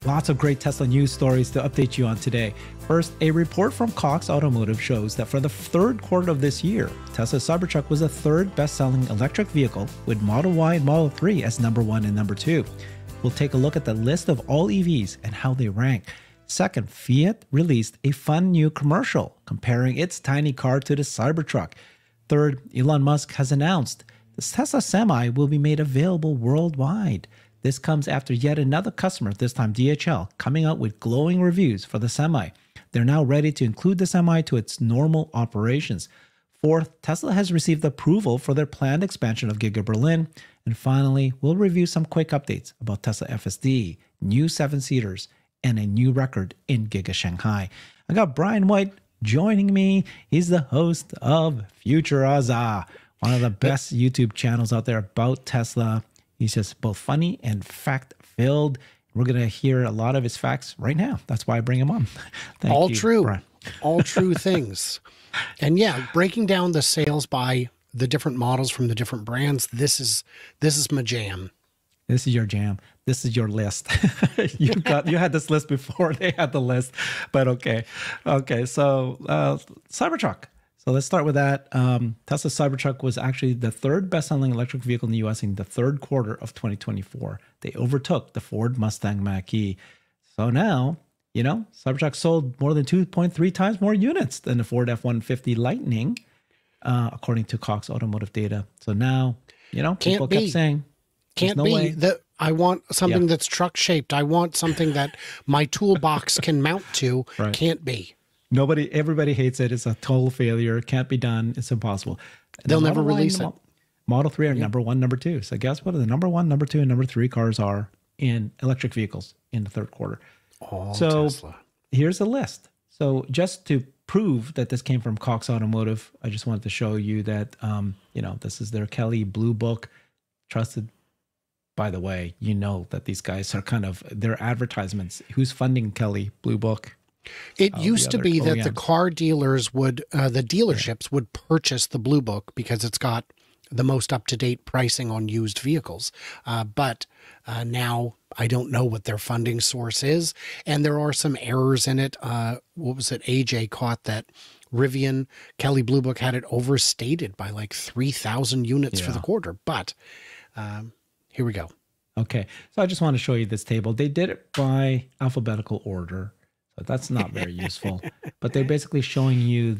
Lots of great Tesla news stories to update you on today. First, a report from Cox Automotive shows that for the third quarter of this year, Tesla Cybertruck was the third best-selling electric vehicle, with Model Y and Model 3 as number 1 and number 2. We'll take a look at the list of all EVs and how they rank. Second, Fiat released a fun new commercial comparing its tiny car to the Cybertruck. Third, Elon Musk has announced the TESLA Semi will be made available worldwide. This comes after yet another customer, this time DHL, coming out with glowing reviews for the Semi. They're now ready to include the Semi to its normal operations. Fourth, Tesla has received approval for their planned expansion of Giga Berlin. And finally, we'll review some quick updates about Tesla FSD, new 7-seaters, and a new record in Giga Shanghai. I got Brian White joining me. He's the host of Future Aza, one of the best YouTube channels out there about Tesla. He's just both funny and fact-filled. We're going to hear a lot of his facts right now. That's why I bring him on. Thank All you, true. Brian. All true things. And yeah, breaking down the sales by the different models from the different brands, this is my jam. This is your jam. This is your list. you had this list before they had the list, but okay. So Cybertruck. So let's start with that. Tesla Cybertruck was actually the third best-selling electric vehicle in the U.S. in the third quarter of 2024. They overtook the Ford Mustang Mach-E. So now, Cybertruck sold more than 2.3 times more units than the Ford F-150 Lightning, according to Cox Automotive data. So now, people kept saying, can't no be way. that I want something that's truck shaped. I want something that my toolbox can mount to. Right. Can't be. Everybody hates it. It's a total failure. It can't be done. It's impossible. They'll never release it. Model 3 are number 1, number 2. So guess what the number 1, number 2, and number 3 cars are in electric vehicles in the third quarter. So Tesla. Here's a list. So just to prove that this came from Cox Automotive, I just wanted to show you that, this is their Kelly Blue Book. Trusted, by the way, that these guys are kind of their advertisements. Who's funding Kelly Blue Book? It used to be that the car dealers would, the dealerships would purchase the Blue Book because it's got the most up-to-date pricing on used vehicles. But now I don't know what their funding source is. And there are some errors in it. What was it? AJ caught that Rivian Kelly Blue Book had it overstated by like 3,000 units for the quarter. But here we go. Okay. So I just want to show you this table. They did it by alphabetical order. So that's not very useful. But they're basically showing you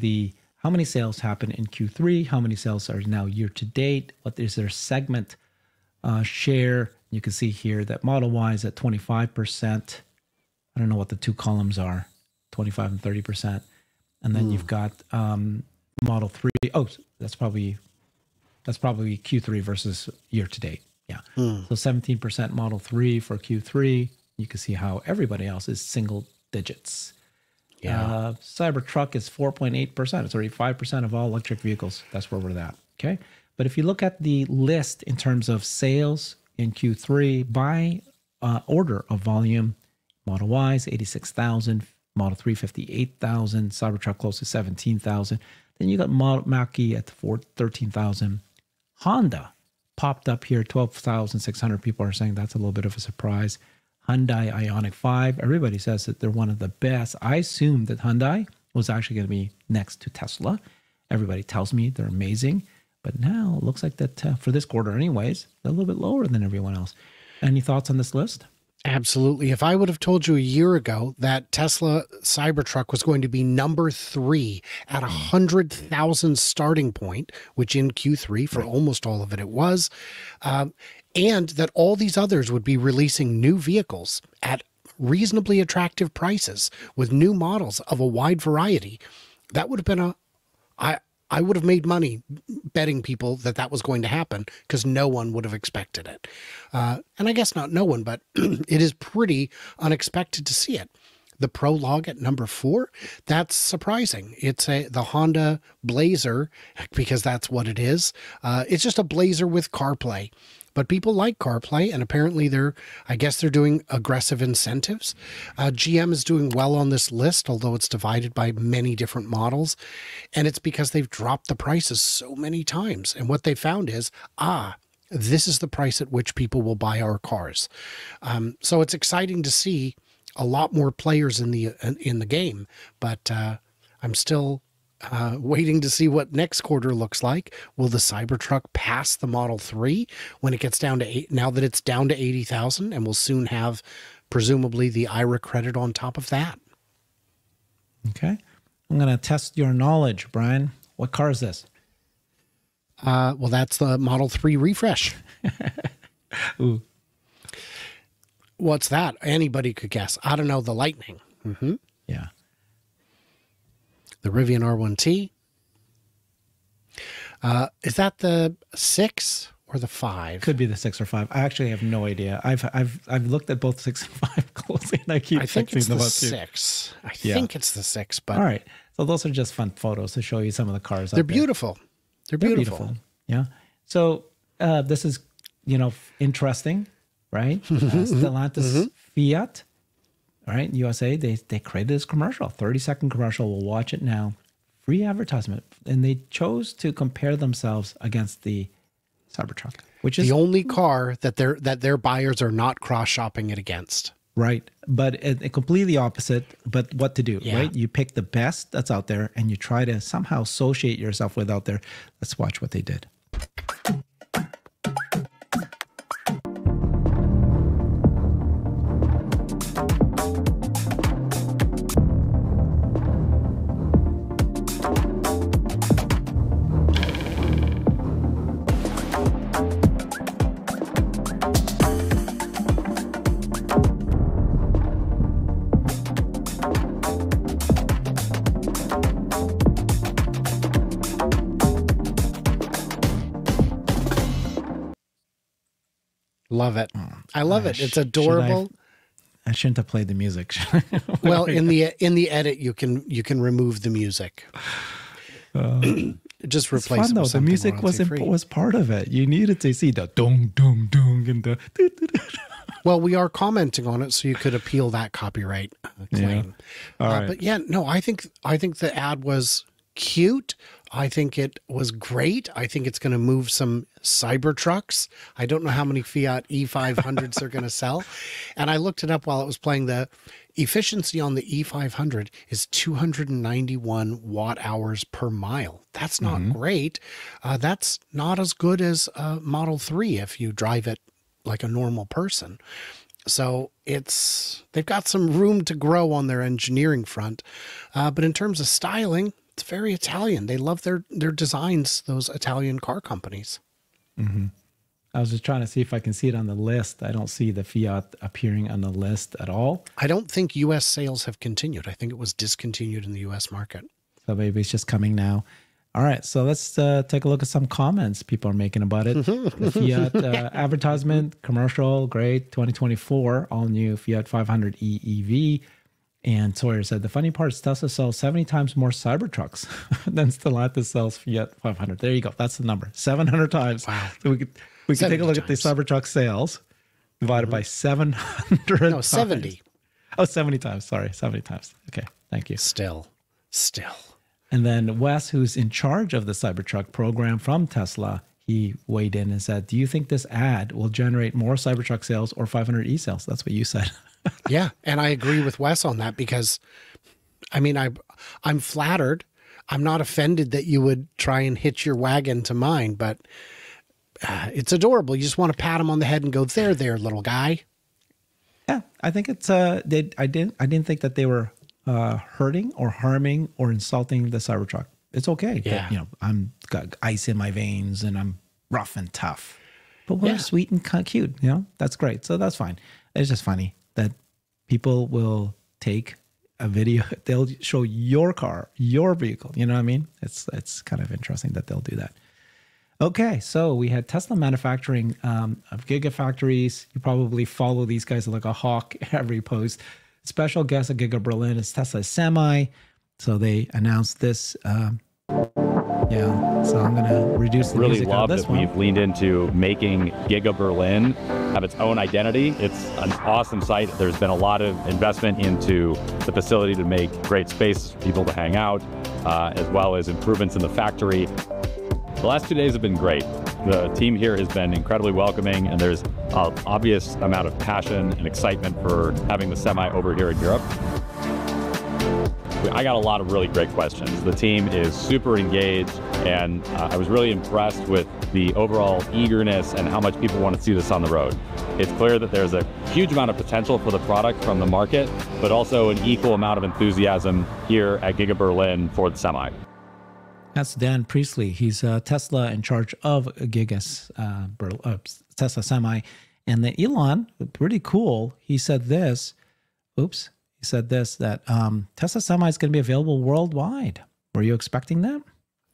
how many sales happened in Q3, how many sales are now year to date, what is their segment share. You can see here that Model Y is at 25%. I don't know what the two columns are, 25 and 30%. And then you've got Model 3. Oh, that's probably Q3 versus year to date. Yeah. So 17% Model 3 for Q3. You can see how everybody else is single digits. Yeah. Cybertruck is 4.8%. It's already 5% of all electric vehicles. That's where we're at. Okay. But if you look at the list in terms of sales in Q3 by order of volume, Model Y is 86,000, Model 3 58,000, Cybertruck close to 17,000. Then you got Mach-E at 13,000. Honda popped up here, 12,600. People are saying that's a little bit of a surprise. Hyundai Ioniq 5. Everybody says that they're one of the best. I assumed that Hyundai was actually going to be next to Tesla. Everybody tells me they're amazing. But now it looks like that for this quarter anyways, they're a little bit lower than everyone else. Any thoughts on this list? Absolutely. If I would have told you a year ago that Tesla Cybertruck was going to be number 3 at 100,000 starting point, which in Q3 for almost all of it was, and that all these others would be releasing new vehicles at reasonably attractive prices with new models of a wide variety, that would have been I would have made money betting people that was going to happen because no one would have expected it. And I guess not no one, but it is pretty unexpected to see it. The Prologue at number 4, that's surprising. It's the Honda Blazer, because that's what it is. It's just a Blazer with CarPlay. But people like CarPlay, and apparently I guess they're doing aggressive incentives. GM is doing well on this list, although it's divided by many different models. And it's because they've dropped the prices so many times. And what they found is, this is the price at which people will buy our cars. So it's exciting to see a lot more players in the game, but I'm still waiting to see what next quarter looks like. Will the Cybertruck pass the Model 3 when it gets down to 8, now that it's down to 80,000, and we'll soon have presumably the IRA credit on top of that? Okay. I'm going to test your knowledge, Brian. What car is this? Well, that's the Model 3 refresh. Ooh. What's that? Anybody could guess. I don't know. The Lightning. Mm-hmm. Yeah. The Rivian R1T. Is that the 6 or the 5? Could be the 6 or 5. I actually have no idea. I've looked at both 6 and 5 closely, and I think it's the 6. I think it's the 6. But all right. So those are just fun photos to show you some of the cars. They're beautiful. They're beautiful. Yeah. So this is, interesting, right? Stellantis Fiat, all right, USA, they created this commercial, 30-second commercial. We'll watch it now. Free advertisement. And they chose to compare themselves against the Cybertruck, which is the only car that their buyers are not cross-shopping it against. Right. But it completely opposite. But what to do, right? You pick the best that's out there and you try to somehow associate yourself with out there. Let's watch what they did. Love it. I love it. It's adorable. I shouldn't have played the music. Well, in the edit, you can remove the music. Just replace it with the music was part of it. You needed to see the dong dong dong and the. Well, we are commenting on it, so you could appeal that copyright claim. Yeah. All right. But yeah, no, I think the ad was cute. I think it was great. I think it's going to move some Cybertrucks. I don't know how many Fiat E500s they're going to sell. And I looked it up while it was playing. The efficiency on the E500 is 291 watt hours per mile. That's not great. That's not as good as Model 3 if you drive it like a normal person. So they've got some room to grow on their engineering front. But in terms of styling, it's very Italian. They love their designs, those Italian car companies. Mm-hmm. I was just trying to see if I can see it on the list. I don't see the Fiat appearing on the list at all. I don't think U.S. sales have continued. I think it was discontinued in the U.S. market. So maybe it's just coming now. All right, so let's take a look at some comments people are making about it. The Fiat advertisement, commercial, great, 2024, all new Fiat 500e EV. And Sawyer said, the funny part is Tesla sells 70 times more Cybertrucks than Stellantis sells Fiat 500. There you go. That's the number. 700 times. Wow. So we could take a look at the Cybertruck sales divided by 700 No, times. 70. Oh, 70 times. Sorry, 70 times. Okay, thank you. Still. And then Wes, who's in charge of the Cybertruck program from Tesla, he weighed in and said, do you think this ad will generate more Cybertruck sales or 500e sales? That's what you said. Yeah, and I agree with Wes on that because, I mean, I'm flattered. I'm not offended that you would try and hitch your wagon to mine, but it's adorable. You just want to pat him on the head and go, there, little guy. Yeah, I think it's I didn't think that they were hurting or harming or insulting the Cybertruck. It's okay. Yeah. That, I'm got ice in my veins and I'm rough and tough, but we're sweet and cute. That's great. So that's fine. It's just funny that people will take a video. They'll show your car, your vehicle. You know what I mean? It's kind of interesting that they'll do that. Okay, so we had Tesla manufacturing of Gigafactories. You probably follow these guys like a hawk every post. Special guest at Giga Berlin is TSLA Semi. So they announced this. So I'm going to reduce the music on this one. We've leaned into making Giga Berlin have its own identity. It's an awesome site. There's been a lot of investment into the facility to make great space for people to hang out, as well as improvements in the factory. The last 2 days have been great. The team here has been incredibly welcoming, and there's an obvious amount of passion and excitement for having the Semi over here in Europe. I got a lot of really great questions. The team is super engaged, and I was really impressed with the overall eagerness and how much people want to see this on the road. It's clear that there's a huge amount of potential for the product from the market, but also an equal amount of enthusiasm here at Giga Berlin for the Semi. That's Dan Priestley. He's Tesla in charge of Tesla Semi. And then Elon, pretty cool, he said this, that Tesla Semi is going to be available worldwide. Were you expecting that?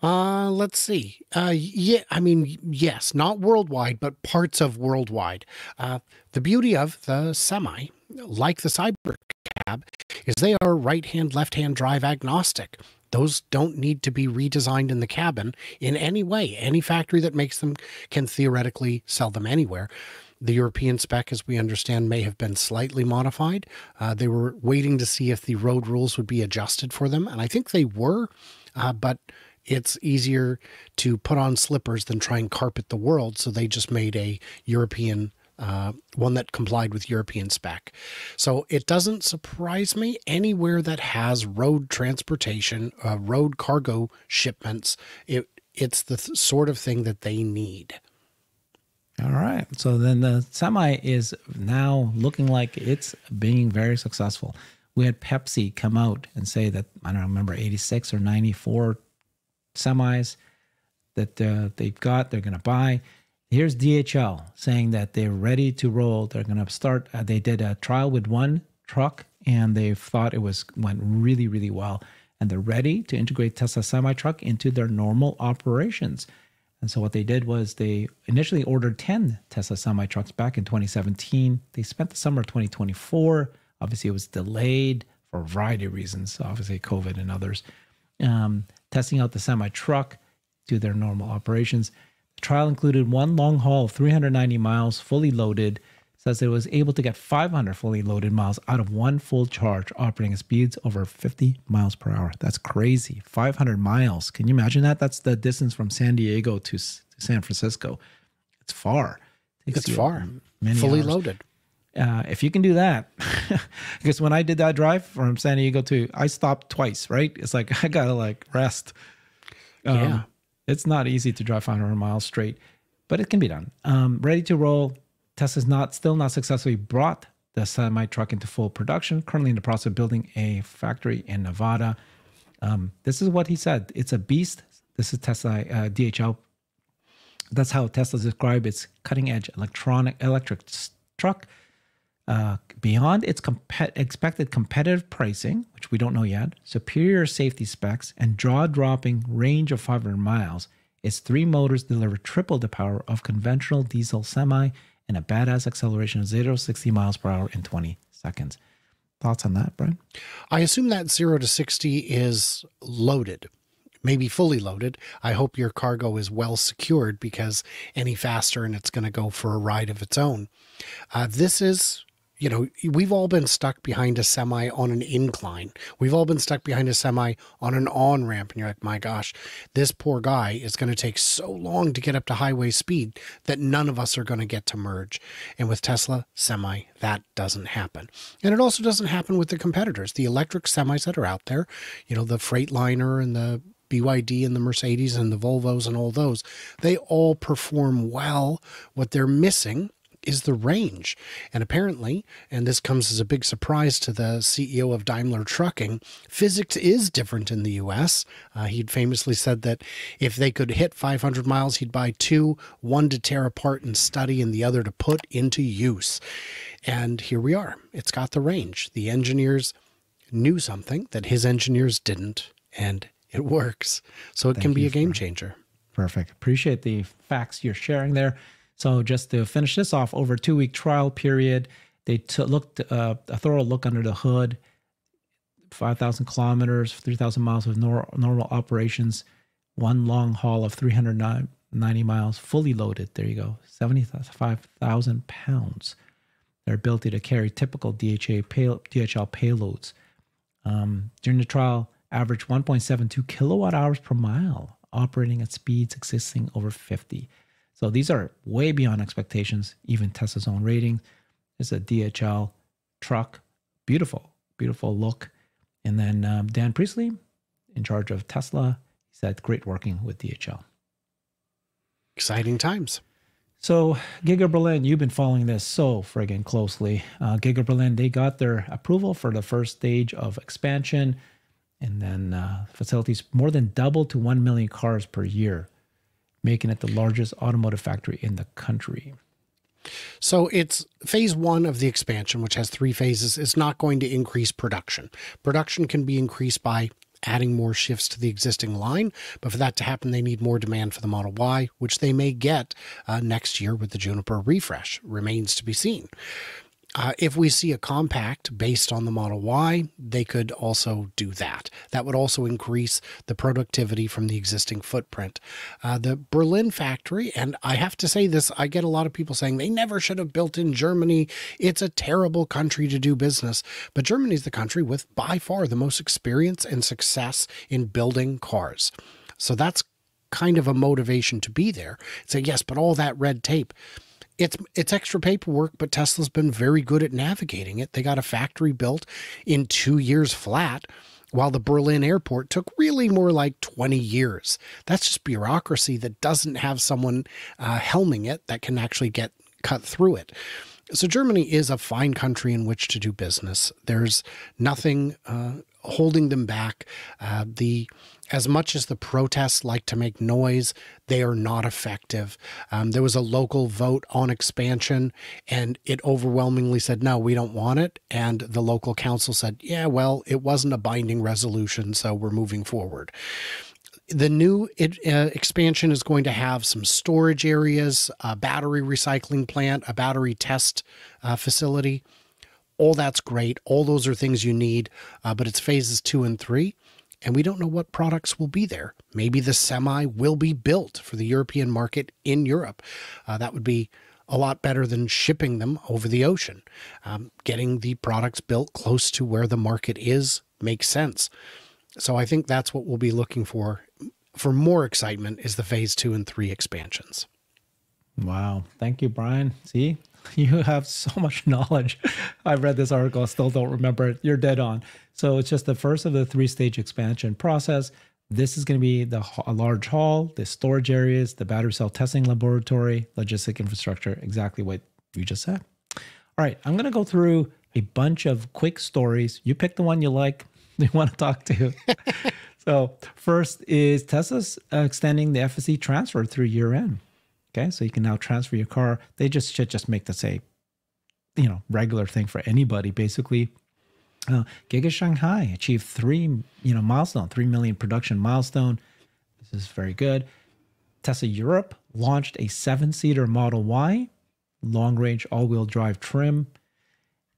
Let's see. Yeah, I mean, yes, not worldwide, but parts of worldwide. The beauty of the Semi, like the Cybercab, is they are right-hand, left-hand drive agnostic. Those don't need to be redesigned in the cabin in any way. Any factory that makes them can theoretically sell them anywhere. The European spec, as we understand, may have been slightly modified. They were waiting to see if the road rules would be adjusted for them, and I think they were, but it's easier to put on slippers than try and carpet the world, so they just made a European one that complied with European spec. So it doesn't surprise me anywhere that has road transportation, road cargo shipments. It's the sort of thing that they need. All right. So then the Semi is now looking like it's being very successful. We had Pepsi come out and say that, I don't remember, 86 or 94 semis that they've got, they're going to buy. Here's DHL saying that they're ready to roll. They're going to start. They did a trial with one truck, and they thought went really, really well. And they're ready to integrate Tesla semi-truck into their normal operations. And so what they did was they initially ordered 10 Tesla semi-trucks back in 2017. They spent the summer of 2024. Obviously, it was delayed for a variety of reasons, obviously COVID and others, testing out the semi-truck to their normal operations. The trial included one long haul of 390 miles, fully loaded. Says it was able to get 500 fully loaded miles out of one full charge, operating at speeds over 50 miles per hour. That's crazy. 500 miles. Can you imagine that? That's the distance from San Diego to San Francisco. It's far. It's far. Many fully hours. Loaded. If you can do that, because when I did that drive from San Diego I stopped twice, right? It's like, I got to rest. Yeah. It's not easy to drive 500 miles straight, but it can be done. Ready to roll. Tesla's still not successfully brought the semi-truck into full production. Currently in the process of building a factory in Nevada. This is what he said. It's a beast. This is Tesla DHL. That's how Tesla described its cutting-edge electric truck. Beyond its expected competitive pricing, which we don't know yet, superior safety specs, and jaw-dropping range of 500 miles, its three motors deliver triple the power of conventional diesel semi and a badass acceleration of 0 to 60 miles per hour in 20 seconds. Thoughts on that, Brian? I assume that 0 to 60 is loaded, maybe fully loaded. I hope your cargo is well secured, because any faster and it's going to go for a ride of its own. This is, we've all been stuck behind a semi on an incline. We've all been stuck behind a semi on an on-ramp. And you're like, my gosh, this poor guy is going to take so long to get up to highway speed that none of us are going to get to merge. And with Tesla Semi, that doesn't happen. And it also doesn't happen with the competitors. The electric semis that are out there, the Freightliner and the BYD and the Mercedes and the Volvos and all those, they all perform well. What they're missing is the range. And apparently, and this comes as a big surprise to the CEO of Daimler Trucking, physics is different in the US. He'd famously said that if they could hit 500 miles, he'd buy two, one to tear apart and study and the other to put into use. And here we are. It's got the range. The engineers knew something that his engineers didn't, and it works. So it can be a game changer. Perfect. Appreciate the facts you're sharing there. So just to finish this off, over a 2-week trial period, they looked a thorough look under the hood, 5,000 kilometers, 3,000 miles of normal operations, one long haul of 390 miles, fully loaded. There you go, 75,000 pounds. Their ability to carry typical DHL payloads. During the trial, averaged 1.72 kilowatt hours per mile, operating at speeds existing over 50. So these are way beyond expectations, even Tesla's own rating. It's a DHL truck. Beautiful, beautiful look. And then Dan Priestley, in charge of Tesla, he said, great working with DHL. Exciting times. So Giga Berlin, you've been following this so friggin' closely. Giga Berlin, they got their approval for the first stage of expansion, and then facilities more than doubled to 1 million cars per year, making it the largest automotive factory in the country. So it's phase one of the expansion, which has 3 phases, is not going to increase production. Production can be increased by adding more shifts to the existing line, but for that to happen, they need more demand for the Model Y, which they may get next year with the Juniper refresh. Remains to be seen. If we see a compact based on the Model Y, they could also do that. That would also increase the productivity from the existing footprint. The Berlin factory, and I have to say this, I get a lot of people saying they never should have built in Germany. It's a terrible country to do business. But Germany is the country with by far the most experience and success in building cars. So that's kind of a motivation to be there. Say, yes, but all that red tape. It's extra paperwork, but Tesla's been very good at navigating it. They got a factory built in 2 years flat, while the Berlin airport took really more like 20 years. That's just bureaucracy that doesn't have someone helming it that can actually get cut through it. So Germany is a fine country in which to do business. There's nothing holding them back. As much as the protests like to make noise, they are not effective. There was a local vote on expansion, and it overwhelmingly said, no, we don't want it. And the local council said, yeah, well, it wasn't a binding resolution, so we're moving forward. The new expansion is going to have some storage areas, a battery recycling plant, a battery test facility. All that's great. All those are things you need, but it's phases 2 and 3. And we don't know what products will be there. Maybe the Semi will be built for the European market in Europe. That would be a lot better than shipping them over the ocean. Getting the products built close to where the market is makes sense. So I think that's what we'll be looking for more excitement, is the phase 2 and 3 expansions. Wow. Thank you, Brian. See, you have so much knowledge. I read this article, I still don't remember it. You're dead on. So it's just the first of the 3-stage expansion process. This is going to be a large hall, the storage areas, the battery cell testing laboratory, logistic infrastructure, exactly what you just said. All right, I'm going to go through a bunch of quick stories. You pick the one you like, you want to talk to. So first is Tesla's extending the FSD transfer through year end. Okay, so you can now transfer your car. They should just make this a, regular thing for anybody, basically. Giga Shanghai achieved 3 million production milestone. This is very good. Tesla Europe launched a 7-seater Model Y, long-range all-wheel drive trim.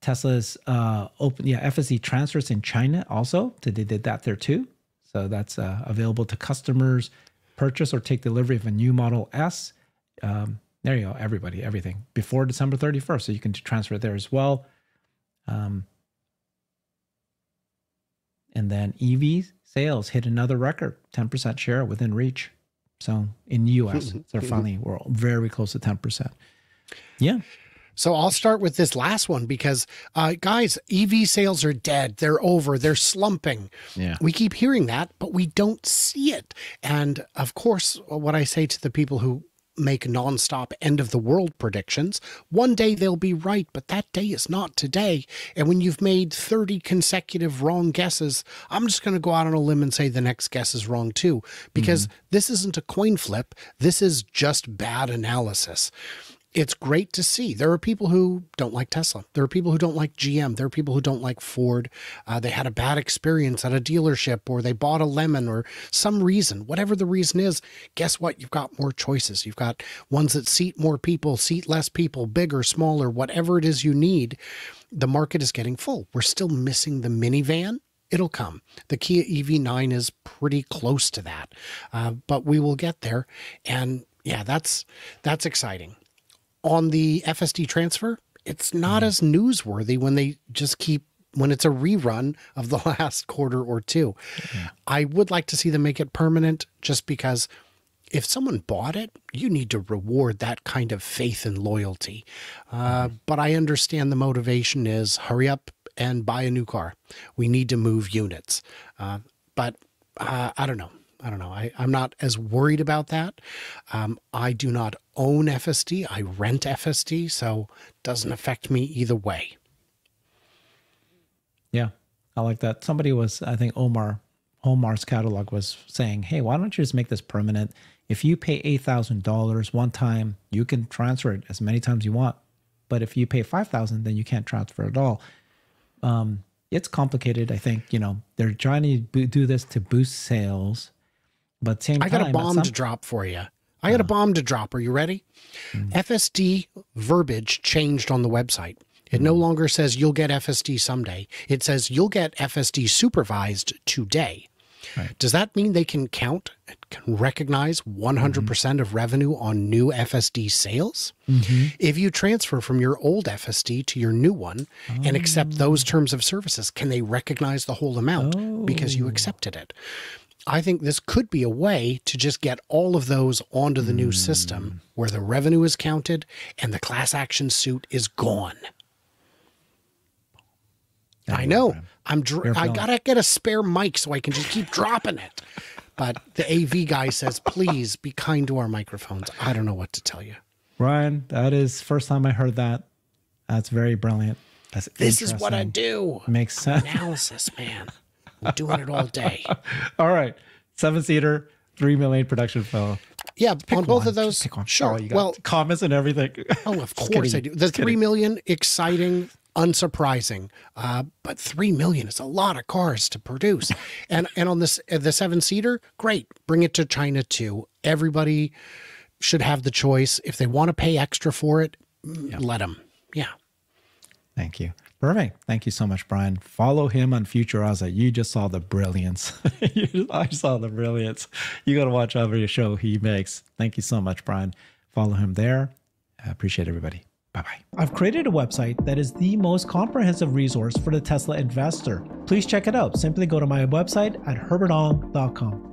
Tesla's FSD transfers in China also. They did that there too. So that's available to customers. Purchase or take delivery of a new Model S. There you go, everything before December 31st. So you can transfer it there as well. And then EV sales hit another record, 10% share within reach. So in the US, we're very close to 10%. Yeah. So I'll start with this last one because, guys, EV sales are dead. They're over. They're slumping. Yeah. We keep hearing that, but we don't see it. And of course, what I say to the people who make nonstop end of the world predictions, one day they'll be right, but that day is not today. And when you've made 30 consecutive wrong guesses, I'm just going to go out on a limb and say the next guess is wrong too, because this isn't a coin flip. This is just bad analysis. It's great to see. There are people who don't like Tesla. There are people who don't like GM. There are people who don't like Ford. They had a bad experience at a dealership, or they bought a lemon, or some reason. Whatever the reason is, guess what? You've got more choices. You've got ones that seat more people, seat less people, bigger, smaller, whatever it is you need. The market is getting full. We're still missing the minivan. It'll come. The Kia EV9 is pretty close to that, but we will get there. And yeah, that's exciting. On the FSD transfer, it's not as newsworthy when they just when it's a rerun of the last quarter or two. I would like to see them make it permanent, just because if someone bought it, you need to reward that kind of faith and loyalty. But I understand the motivation is hurry up and buy a new car. We need to move units. But I don't know. I'm not as worried about that. I do not own FSD. I rent FSD, so it doesn't affect me either way. Yeah, I like that. Somebody was, I think Omar's catalog was saying, hey, why don't you just make this permanent? If you pay $8,000 one time, you can transfer it as many times you want. But if you pay $5,000, then you can't transfer at all. It's complicated. I think, they're trying to do this to boost sales. But same time, I got a bomb to drop for you. I got a bomb to drop. Are you ready? FSD verbiage changed on the website. It no longer says you'll get FSD someday. It says you'll get FSD supervised today. Right. Does that mean they can count, can recognize 100% of revenue on new FSD sales? If you transfer from your old FSD to your new one and accept those terms of services, can they recognize the whole amount because you accepted it? I think this could be a way to just get all of those onto the new system where the revenue is counted and the class action suit is gone. I know. I gotta get a spare mic so I can just keep dropping it. But the AV guy says, please be kind to our microphones. I don't know what to tell you. Ryan, that is first time I heard that. That's very brilliant. This is what I do. Makes sense. Analysis, man. I'm doing it all day. All right. 7-seater, 3 million production fellow. Yeah, on both of those. Sure. Oh, you got comments and everything. Oh, of course I do. The 3 million, exciting, unsurprising. But 3 million is a lot of cars to produce. And on this the 7-seater, great. Bring it to China too. Everybody should have the choice. If they want to pay extra for it, let them. Yeah. Thank you. Perfect. Thank you so much, Brian. Follow him on Futurosa. You just saw the brilliance. I saw the brilliance. You got to watch every show he makes. Thank you so much, Brian. Follow him there. I appreciate everybody. Bye-bye. I've created a website that is the most comprehensive resource for the Tesla investor. Please check it out. Simply go to my website at herbertong.com.